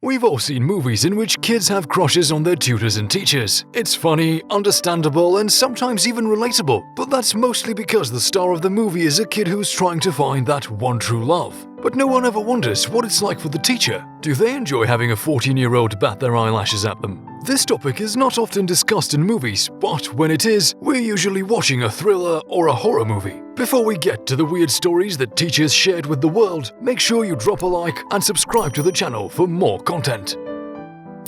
We've all seen movies in which kids have crushes on their tutors and teachers. It's funny, understandable, and sometimes even relatable, but that's mostly because the star of the movie is a kid who's trying to find that one true love. But no one ever wonders what it's like for the teacher. Do they enjoy having a 14-year-old bat their eyelashes at them? This topic is not often discussed in movies, but when it is, we're usually watching a thriller or a horror movie. Before we get to the weird stories that teachers shared with the world, make sure you drop a like and subscribe to the channel for more content.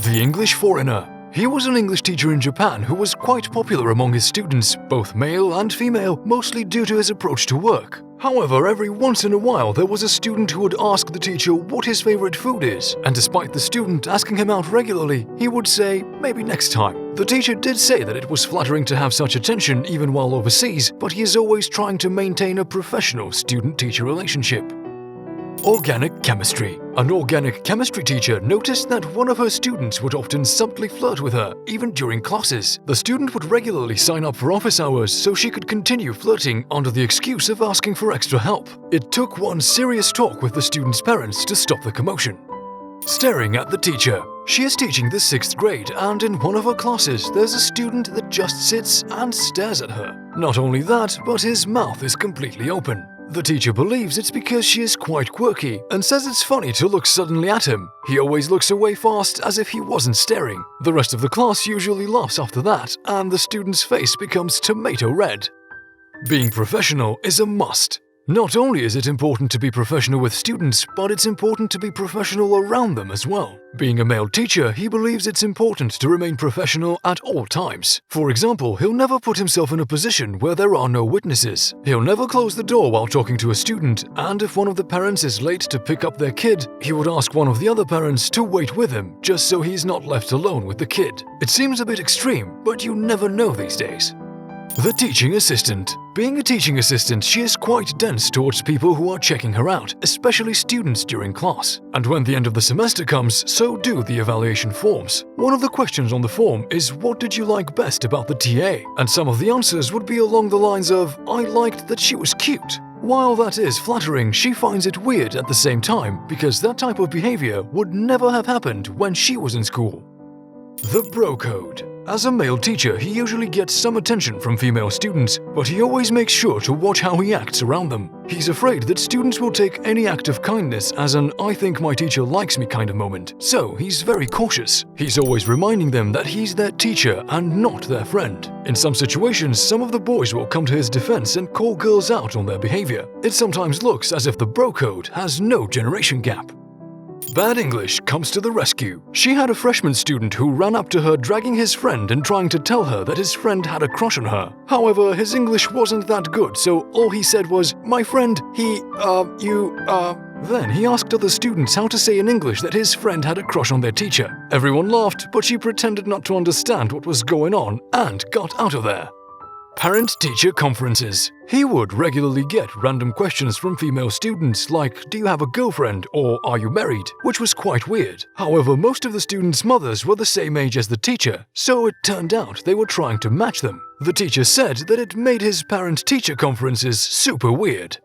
The English Foreigner. He was an English teacher in Japan who was quite popular among his students, both male and female, mostly due to his approach to work. However, every once in a while there was a student who would ask the teacher what his favorite food is, and despite the student asking him out regularly, he would say, maybe next time. The teacher did say that it was flattering to have such attention even while overseas, but he is always trying to maintain a professional student-teacher relationship. Organic chemistry. An organic chemistry teacher noticed that one of her students would often subtly flirt with her, even during classes. The student would regularly sign up for office hours so she could continue flirting under the excuse of asking for extra help. It took one serious talk with the student's parents to stop the commotion. Staring at the teacher. She is teaching the 6th grade, and in one of her classes, there's a student that just sits and stares at her. Not only that, but his mouth is completely open. The teacher believes it's because she is quite quirky and says it's funny to look suddenly at him. He always looks away fast as if he wasn't staring. The rest of the class usually laughs after that, and the student's face becomes tomato red. Being professional is a must. Not only is it important to be professional with students, but it's important to be professional around them as well. Being a male teacher, he believes it's important to remain professional at all times. For example, he'll never put himself in a position where there are no witnesses. He'll never close the door while talking to a student, and if one of the parents is late to pick up their kid, he would ask one of the other parents to wait with him, just so he's not left alone with the kid. It seems a bit extreme, but you never know these days. The teaching assistant. Being a teaching assistant, she is quite dense towards people who are checking her out, especially students during class. And when the end of the semester comes, so do the evaluation forms. One of the questions on the form is, what did you like best about the TA? And some of the answers would be along the lines of, I liked that she was cute. While that is flattering, she finds it weird at the same time, because that type of behavior would never have happened when she was in school. The bro code. As a male teacher, he usually gets some attention from female students, but he always makes sure to watch how he acts around them. He's afraid that students will take any act of kindness as an I think my teacher likes me kind of moment, so he's very cautious. He's always reminding them that he's their teacher and not their friend. In some situations, some of the boys will come to his defense and call girls out on their behavior. It sometimes looks as if the bro code has no generation gap. Bad English comes to the rescue. She had a freshman student who ran up to her dragging his friend and trying to tell her that his friend had a crush on her. However, his English wasn't that good, so all he said was, my friend, Then he asked other students how to say in English that his friend had a crush on their teacher. Everyone laughed, but she pretended not to understand what was going on and got out of there. Parent-teacher conferences. He would regularly get random questions from female students like, do you have a girlfriend or are you married? Which was quite weird. However, most of the students' mothers were the same age as the teacher, so it turned out they were trying to match them. The teacher said that it made his parent-teacher conferences super weird.